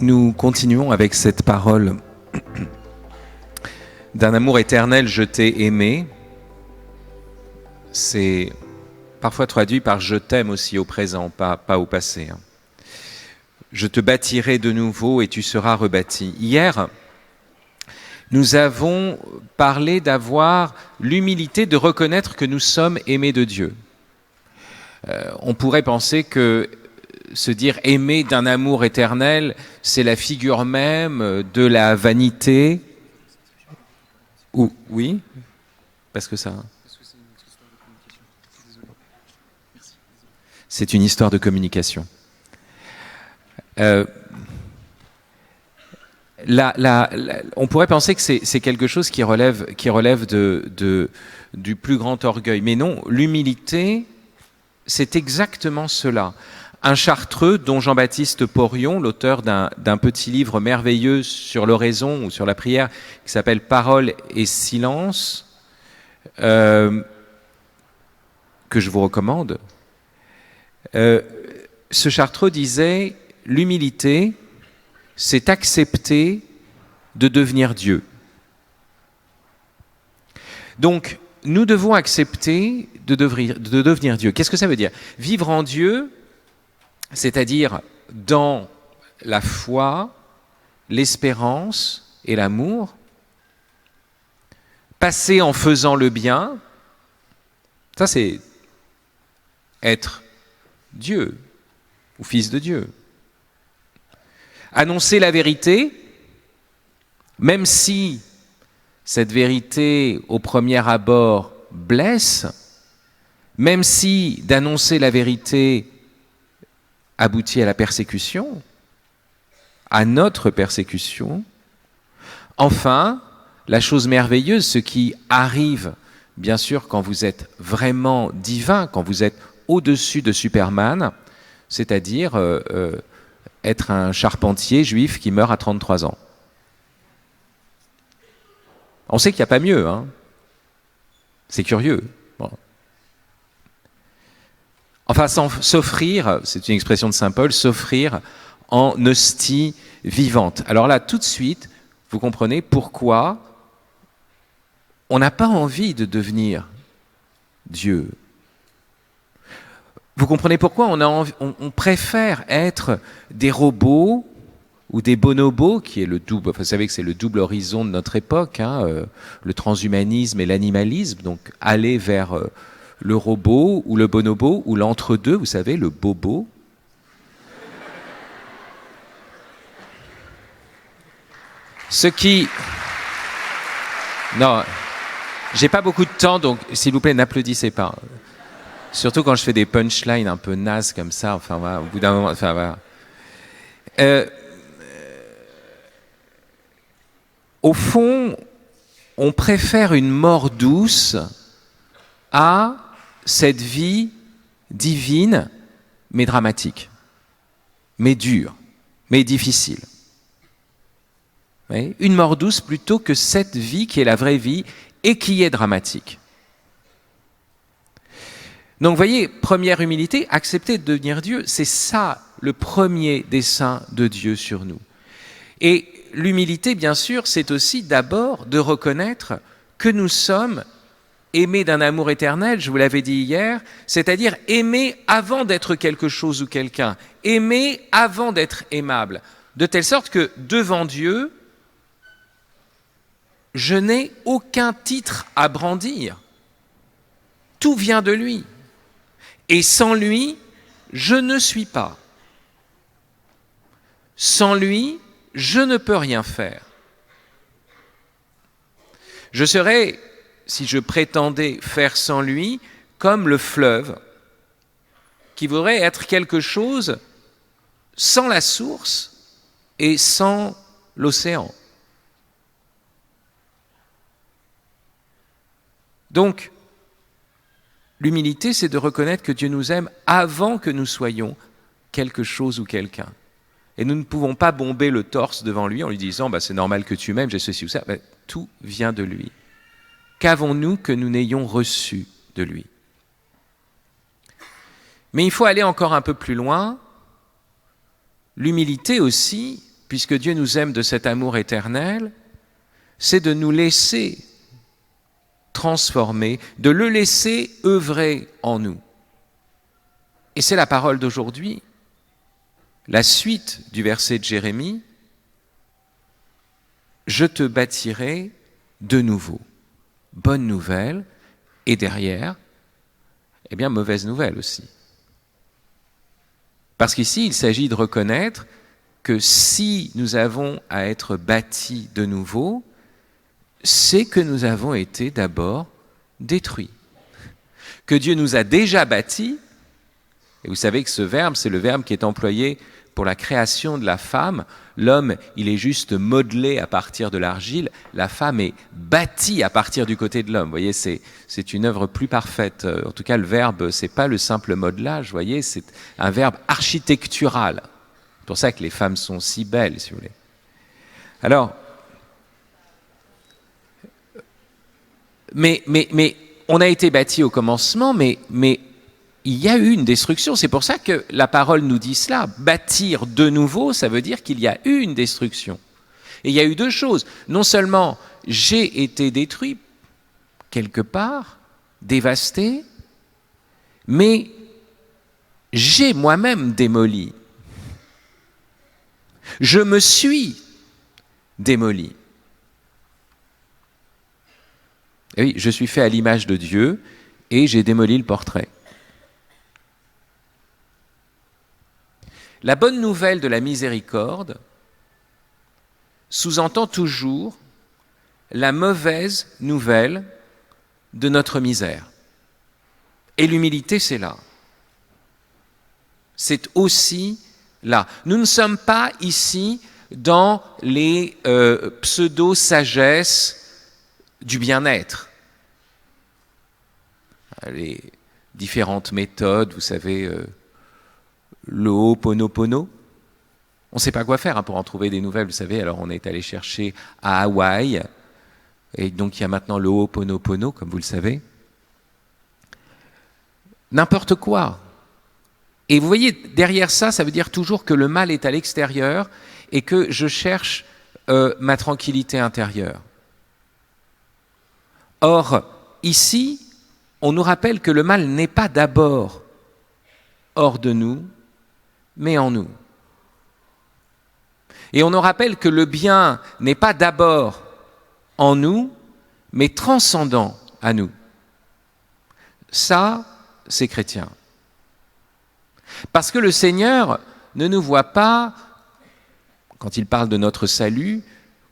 Nous continuons avec cette parole d'un amour éternel, je t'ai aimé. C'est parfois traduit par je t'aime aussi au présent, pas au passé. Je te bâtirai de nouveau et tu seras rebâti. Hier, nous avons parlé d'avoir l'humilité de reconnaître que nous sommes aimés de Dieu. On pourrait penser que se dire aimer d'un amour éternel, c'est la figure même de la vanité. Ou, oui, parce que ça. C'est une histoire de communication. On pourrait penser que c'est quelque chose qui relève du plus grand orgueil. Mais non, l'humilité, c'est exactement cela. Un Chartreux, dont Jean-Baptiste Porion, l'auteur d'un petit livre merveilleux sur l'oraison ou sur la prière, qui s'appelle « Parole et silence », que je vous recommande. Ce Chartreux disait « L'humilité, c'est accepter de devenir Dieu ». Donc, nous devons accepter de devenir Dieu. Qu'est-ce que ça veut dire ? Vivre en Dieu, c'est-à-dire dans la foi, l'espérance et l'amour, passer en faisant le bien, ça c'est être Dieu ou fils de Dieu. Annoncer la vérité, même si cette vérité au premier abord blesse, même si d'annoncer la vérité aboutit à la persécution, à notre persécution. Enfin, la chose merveilleuse, ce qui arrive, bien sûr, quand vous êtes vraiment divin, quand vous êtes au-dessus de Superman, c'est-à-dire être un charpentier juif qui meurt à 33 ans. On sait qu'il n'y a pas mieux, hein. C'est curieux. Bon. Enfin, s'offrir, c'est une expression de saint Paul, s'offrir en hostie vivante. Alors là, tout de suite, vous comprenez pourquoi on n'a pas envie de devenir Dieu. Vous comprenez pourquoi on préfère être des robots ou des bonobos, qui est le double, vous savez que c'est le double horizon de notre époque, hein, le transhumanisme et l'animalisme, donc aller vers le robot ou le bonobo ou l'entre-deux, vous savez, le bobo. Ce qui... Non, j'ai pas beaucoup de temps, donc s'il vous plaît, n'applaudissez pas. Surtout quand je fais des punchlines un peu nazes comme ça, enfin voilà, au bout d'un moment, enfin voilà. Au fond, on préfère une mort douce à cette vie divine, mais dramatique, mais dure, mais difficile. Oui, une mort douce plutôt que cette vie qui est la vraie vie et qui est dramatique. Donc vous voyez, première humilité, accepter de devenir Dieu, c'est ça le premier dessein de Dieu sur nous. Et l'humilité, bien sûr, c'est aussi d'abord de reconnaître que nous sommes aimés d'un amour éternel, je vous l'avais dit hier, c'est-à-dire aimés avant d'être quelque chose ou quelqu'un, aimés avant d'être aimable, de telle sorte que devant Dieu, je n'ai aucun titre à brandir. Tout vient de lui. Et sans lui, je ne suis pas. Sans lui, je ne peux rien faire. Je serais, si je prétendais faire sans lui, comme le fleuve, qui voudrait être quelque chose sans la source et sans l'océan. Donc, l'humilité, c'est de reconnaître que Dieu nous aime avant que nous soyons quelque chose ou quelqu'un. Et nous ne pouvons pas bomber le torse devant lui en lui disant « c'est normal que tu m'aimes, j'ai ceci ou ça ». Tout vient de lui. Qu'avons-nous que nous n'ayons reçu de lui ? Mais il faut aller encore un peu plus loin. L'humilité aussi, puisque Dieu nous aime de cet amour éternel, c'est de nous laisser transformer, de le laisser œuvrer en nous. Et c'est la parole d'aujourd'hui, la suite du verset de Jérémie, « Je te bâtirai de nouveau ». Bonne nouvelle, et derrière, eh bien, mauvaise nouvelle aussi. Parce qu'ici, il s'agit de reconnaître que si nous avons à être bâtis de nouveau, c'est que nous avons été d'abord détruits. Que Dieu nous a déjà bâtis, et vous savez que ce verbe, c'est le verbe qui est employé pour la création de la femme. L'homme, il est juste modelé à partir de l'argile, la femme est bâtie à partir du côté de l'homme. Vous voyez, c'est une œuvre plus parfaite. En tout cas, le verbe, c'est pas le simple modelage, vous voyez, c'est un verbe architectural. C'est pour ça que les femmes sont si belles, si vous voulez. Alors, mais on a été bâtis au commencement, mais il y a eu une destruction. C'est pour ça que la parole nous dit cela. Bâtir de nouveau, ça veut dire qu'il y a eu une destruction. Et il y a eu deux choses. Non seulement j'ai été détruit quelque part, dévasté, mais j'ai moi-même démoli. Je me suis démoli. Et oui, je suis fait à l'image de Dieu et j'ai démoli le portrait. La bonne nouvelle de la miséricorde sous-entend toujours la mauvaise nouvelle de notre misère. Et l'humilité, c'est là. C'est aussi là. Nous ne sommes pas ici dans les pseudo-sagesses du bien-être. Les différentes méthodes, vous savez, le Ho'oponopono. On ne sait pas quoi faire pour en trouver des nouvelles, vous savez. Alors on est allé chercher à Hawaï, et donc il y a maintenant le Ho'oponopono, comme vous le savez. N'importe quoi. Et vous voyez, derrière ça, ça veut dire toujours que le mal est à l'extérieur et que je cherche ma tranquillité intérieure. Or, ici, on nous rappelle que le mal n'est pas d'abord hors de nous, mais en nous. Et on nous rappelle que le bien n'est pas d'abord en nous, mais transcendant à nous. Ça, c'est chrétien. Parce que le Seigneur ne nous voit pas, quand il parle de notre salut,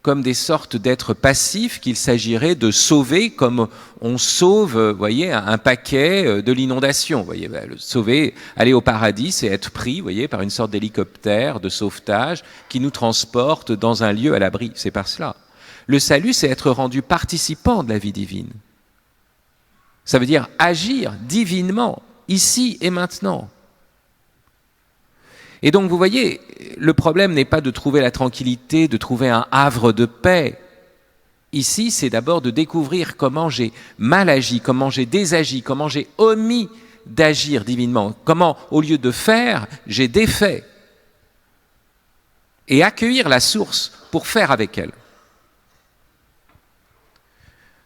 comme des sortes d'êtres passifs qu'il s'agirait de sauver comme on sauve, vous voyez, un paquet de l'inondation. Vous voyez, le sauver, aller au paradis, c'est être pris, vous voyez, par une sorte d'hélicoptère de sauvetage qui nous transporte dans un lieu à l'abri. C'est pas cela. Le salut, c'est être rendu participant de la vie divine. Ça veut dire agir divinement, ici et maintenant. Et donc, vous voyez, le problème n'est pas de trouver la tranquillité, de trouver un havre de paix. Ici, c'est d'abord de découvrir comment j'ai mal agi, comment j'ai désagi, comment j'ai omis d'agir divinement, comment, au lieu de faire, j'ai défait. Et accueillir la source pour faire avec elle.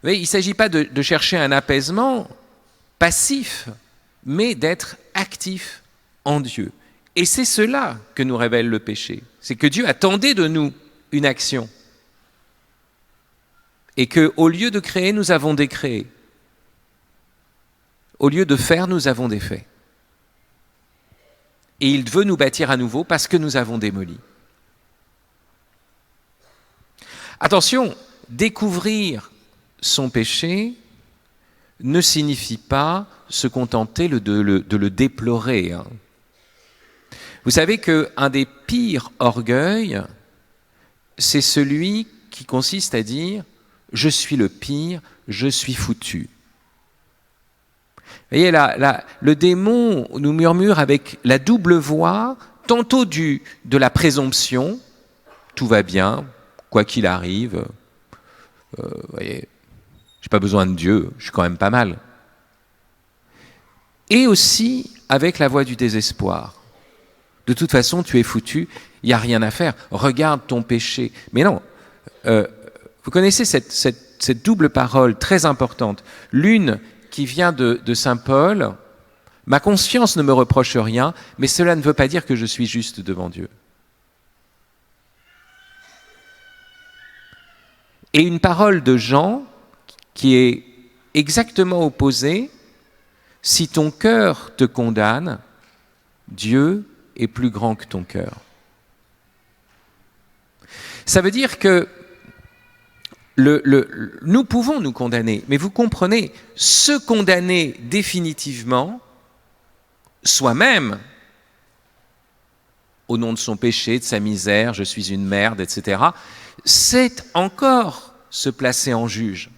Vous voyez, il ne s'agit pas de chercher un apaisement passif, mais d'être actif en Dieu. Et c'est cela que nous révèle le péché. C'est que Dieu attendait de nous une action. Et qu'au lieu de créer, nous avons décréé. Au lieu de faire, nous avons défait. Et il veut nous bâtir à nouveau parce que nous avons démoli. Attention, découvrir son péché ne signifie pas se contenter de le déplorer. Vous savez qu'un des pires orgueils, c'est celui qui consiste à dire « je suis le pire, je suis foutu ». Vous voyez, le démon nous murmure avec la double voix, tantôt de la présomption, tout va bien, quoi qu'il arrive, vous voyez, j'ai pas besoin de Dieu, je suis quand même pas mal. Et aussi avec la voix du désespoir. De toute façon, tu es foutu, il n'y a rien à faire. Regarde ton péché. Mais non, vous connaissez cette double parole très importante. L'une qui vient de saint Paul, « Ma conscience ne me reproche rien, mais cela ne veut pas dire que je suis juste devant Dieu. » Et une parole de Jean qui est exactement opposée, « Si ton cœur te condamne, Dieu est plus grand que ton cœur. » Ça veut dire que nous pouvons nous condamner, mais vous comprenez, se condamner définitivement, soi-même, au nom de son péché, de sa misère, je suis une merde, etc., c'est encore se placer en juge.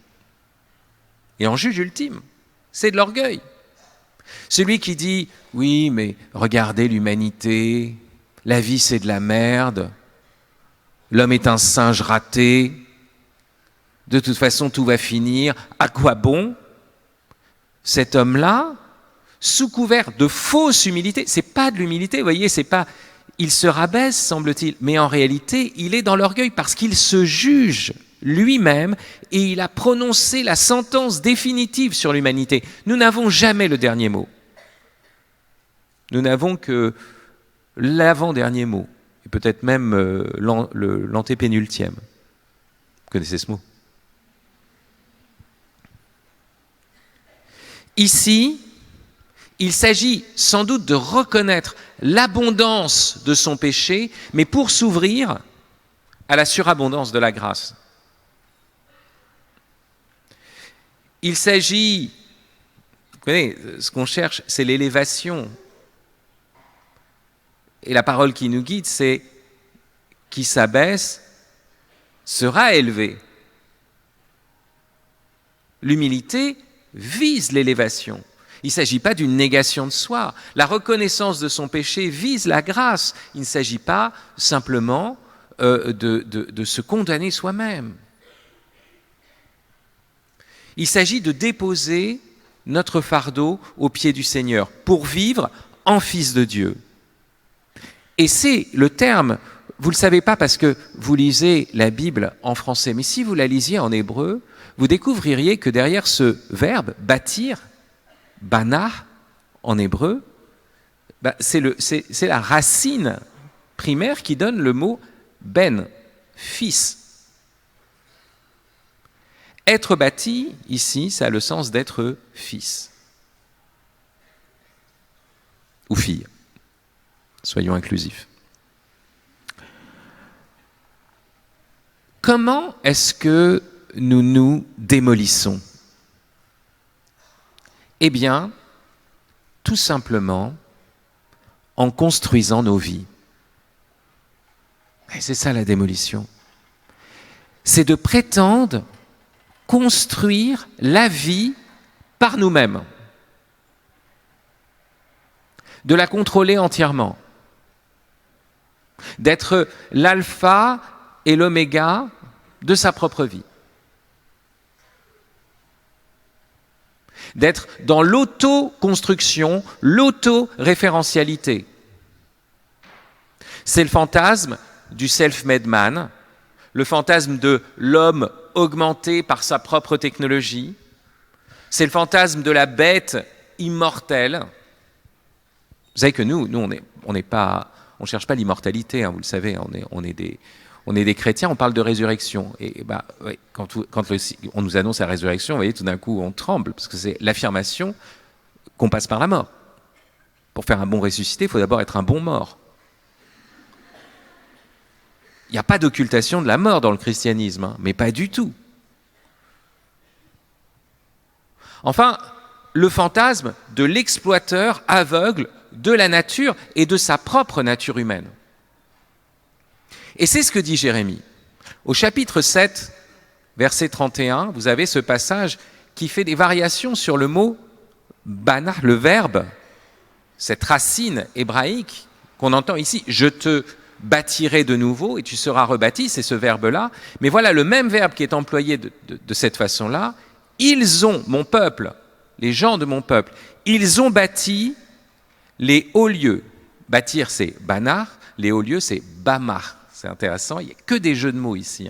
Et en juge ultime, c'est de l'orgueil. Celui qui dit « Oui, mais regardez l'humanité, la vie c'est de la merde, l'homme est un singe raté, de toute façon tout va finir, à quoi bon ?» Cet homme-là, sous couvert de fausse humilité, c'est pas de l'humilité, vous voyez, c'est pas... Il se rabaisse, semble-t-il, mais en réalité, il est dans l'orgueil parce qu'il se juge lui-même et il a prononcé la sentence définitive sur l'humanité. Nous n'avons jamais le dernier mot. Nous n'avons que l'avant-dernier mot, et peut-être même l'antépénultième. Vous connaissez ce mot? Ici, il s'agit sans doute de reconnaître l'abondance de son péché, mais pour s'ouvrir à la surabondance de la grâce. Il s'agit, vous connaissez, ce qu'on cherche, c'est l'élévation. Et la parole qui nous guide, c'est « qui s'abaisse sera élevé ». L'humilité vise l'élévation. Il ne s'agit pas d'une négation de soi. La reconnaissance de son péché vise la grâce. Il ne s'agit pas simplement de se condamner soi-même. Il s'agit de déposer notre fardeau aux pieds du Seigneur pour vivre en fils de Dieu. Et c'est le terme, vous ne le savez pas parce que vous lisez la Bible en français, mais si vous la lisiez en hébreu, vous découvririez que derrière ce verbe, bâtir, Bana, en hébreu, c'est la racine primaire qui donne le mot ben, fils. Être bâti, ici, ça a le sens d'être fils. Ou fille. Soyons inclusifs. Comment est-ce que nous nous démolissons ? Eh bien, tout simplement en construisant nos vies. Et c'est ça la démolition. C'est de prétendre construire la vie par nous-mêmes. De la contrôler entièrement. D'être l'alpha et l'oméga de sa propre vie. D'être dans l'auto-construction, l'auto-référentialité. C'est le fantasme du self-made man, le fantasme de l'homme augmenté par sa propre technologie, c'est le fantasme de la bête immortelle. Vous savez que nous on cherche pas l'immortalité, hein, vous le savez, on est des chrétiens, on parle de résurrection. Et ouais, quand on nous annonce la résurrection, vous voyez, tout d'un coup, on tremble, parce que c'est l'affirmation qu'on passe par la mort. Pour faire un bon ressuscité, il faut d'abord être un bon mort. Il n'y a pas d'occultation de la mort dans le christianisme, hein, mais pas du tout. Enfin, le fantasme de l'exploiteur aveugle de la nature et de sa propre nature humaine. Et c'est ce que dit Jérémie. Au chapitre 7, verset 31, vous avez ce passage qui fait des variations sur le mot « bana », le verbe, cette racine hébraïque qu'on entend ici, « je te bâtirai de nouveau et tu seras rebâti », c'est ce verbe-là. Mais voilà le même verbe qui est employé de cette façon-là. Ils ont, mon peuple, les gens de mon peuple, ils ont bâti les hauts lieux, Bâtir, c'est banar. Les hauts lieux, c'est bamar. C'est intéressant, il n'y a que des jeux de mots ici.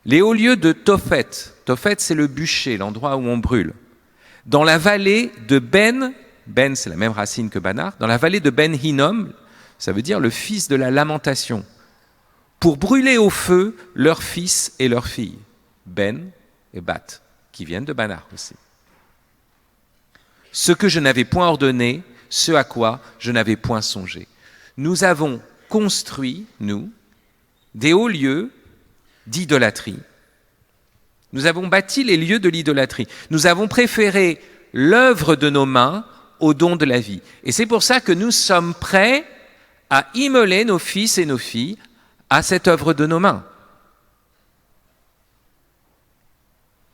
Les hauts lieux de Tophet. Tophet, c'est le bûcher, l'endroit où on brûle. Dans la vallée de Ben c'est la même racine que banar, dans la vallée de Ben Hinnom, ça veut dire le fils de la lamentation, pour brûler au feu leurs fils et leurs filles. Ben et Bat, qui viennent de banar aussi. Ce que je n'avais point ordonné, ce à quoi je n'avais point songé. Nous avons construit, nous, des hauts lieux d'idolâtrie. Nous avons bâti les lieux de l'idolâtrie. Nous avons préféré l'œuvre de nos mains au don de la vie. Et c'est pour ça que nous sommes prêts à immoler nos fils et nos filles à cette œuvre de nos mains.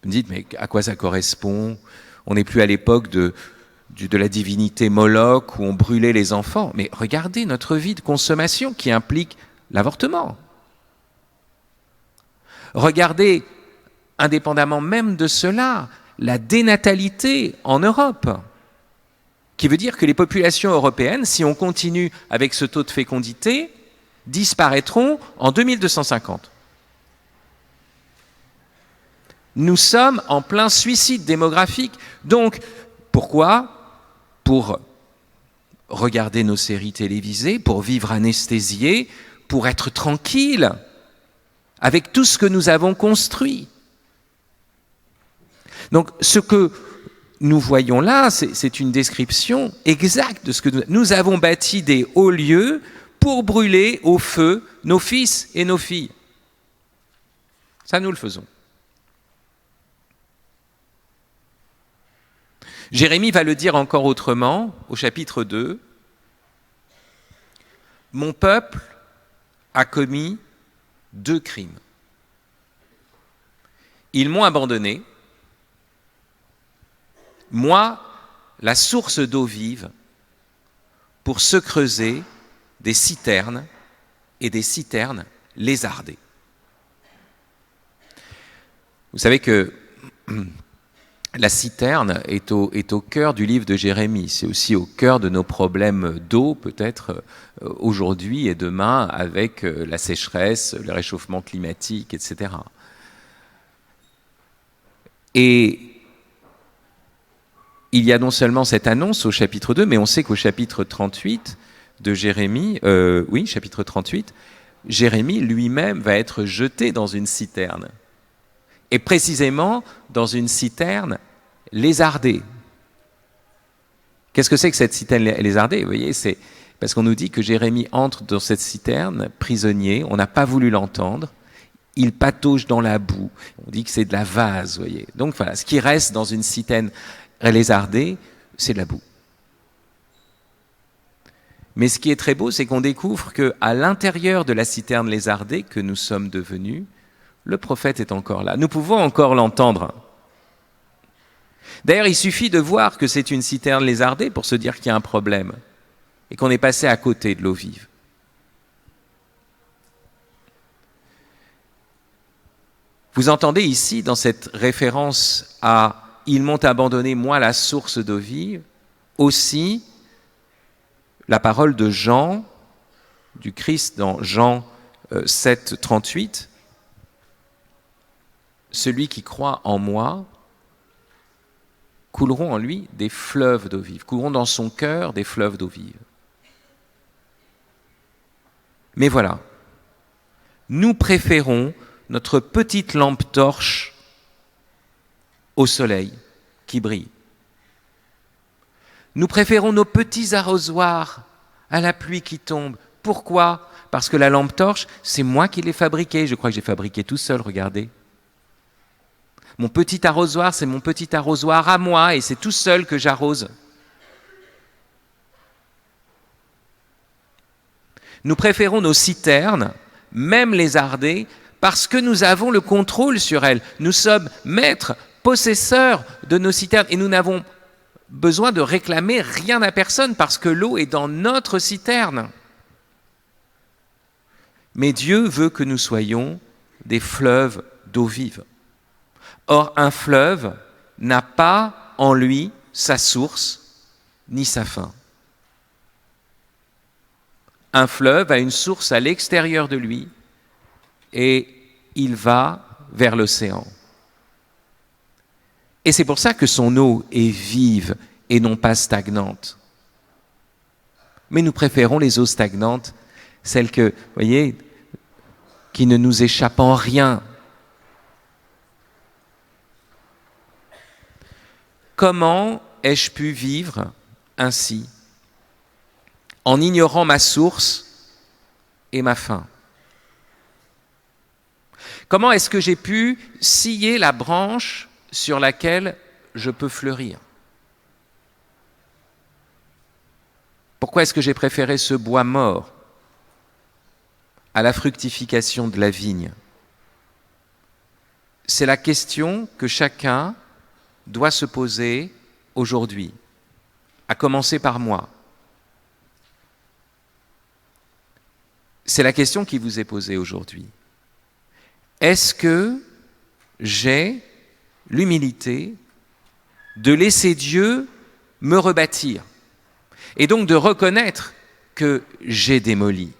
Vous me dites, mais à quoi ça correspond ? On n'est plus à l'époque de la divinité Moloch où on brûlait les enfants. Mais regardez notre vie de consommation qui implique l'avortement. Regardez, indépendamment même de cela, la dénatalité en Europe, qui veut dire que les populations européennes, si on continue avec ce taux de fécondité, disparaîtront en 2250. Nous sommes en plein suicide démographique. Donc, pourquoi ? Pour regarder nos séries télévisées, pour vivre anesthésiés, pour être tranquille avec tout ce que nous avons construit. Donc, ce que nous voyons là, c'est une description exacte de ce que nous avons bâti des hauts lieux pour brûler au feu nos fils et nos filles. Ça, nous le faisons. Jérémie va le dire encore autrement, au chapitre 2. « Mon peuple a commis 2 crimes. Ils m'ont abandonné, moi, la source d'eau vive, pour se creuser des citernes et des citernes lézardées. » Vous savez que la citerne est au cœur du livre de Jérémie. C'est aussi au cœur de nos problèmes d'eau, peut-être aujourd'hui et demain, avec la sécheresse, le réchauffement climatique, etc. Et il y a non seulement cette annonce au chapitre 2, mais on sait qu'au chapitre 38 de Jérémie, chapitre 38, Jérémie lui-même va être jeté dans une citerne. Et précisément dans une citerne lézardée. Qu'est-ce que c'est que cette citerne lézardée ? Vous voyez, c'est parce qu'on nous dit que Jérémie entre dans cette citerne prisonnier, on n'a pas voulu l'entendre, il patauge dans la boue, on dit que c'est de la vase, vous voyez. Donc voilà, ce qui reste dans une citerne lézardée, c'est de la boue. Mais ce qui est très beau, c'est qu'on découvre qu'à l'intérieur de la citerne lézardée que nous sommes devenus, le prophète est encore là. Nous pouvons encore l'entendre. D'ailleurs, il suffit de voir que c'est une citerne lézardée pour se dire qu'il y a un problème et qu'on est passé à côté de l'eau vive. Vous entendez ici, dans cette référence à « Ils m'ont abandonné, moi, la source d'eau vive », aussi la parole de Jean, du Christ dans Jean 7, 38. « Celui qui croit en moi, couleront en lui des fleuves d'eau vive, couleront dans son cœur des fleuves d'eau vive. » Mais voilà, nous préférons notre petite lampe torche au soleil qui brille. Nous préférons nos petits arrosoirs à la pluie qui tombe. Pourquoi ? Parce que la lampe torche, c'est moi qui l'ai fabriquée. Je crois que j'ai fabriqué tout seul, regardez. Mon petit arrosoir, c'est mon petit arrosoir à moi et c'est tout seul que j'arrose. Nous préférons nos citernes, même lézardées, parce que nous avons le contrôle sur elles. Nous sommes maîtres, possesseurs de nos citernes et nous n'avons besoin de réclamer rien à personne parce que l'eau est dans notre citerne. Mais Dieu veut que nous soyons des fleuves d'eau vive. Or, un fleuve n'a pas en lui sa source ni sa fin. Un fleuve a une source à l'extérieur de lui et il va vers l'océan. Et c'est pour ça que son eau est vive et non pas stagnante. Mais nous préférons les eaux stagnantes, celles que, vous voyez, qui ne nous échappent en rien. Comment ai-je pu vivre ainsi, en ignorant ma source et ma fin? Comment est-ce que j'ai pu scier la branche sur laquelle je peux fleurir? Pourquoi est-ce que j'ai préféré ce bois mort à la fructification de la vigne? C'est la question que chacun doit se poser aujourd'hui, à commencer par moi. C'est la question qui vous est posée aujourd'hui. Est-ce que j'ai l'humilité de laisser Dieu me rebâtir et donc de reconnaître que j'ai démoli?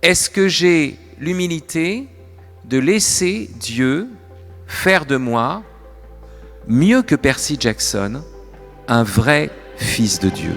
Est-ce que j'ai l'humilité de laisser Dieu faire de moi, mieux que Percy Jackson, un vrai fils de Dieu?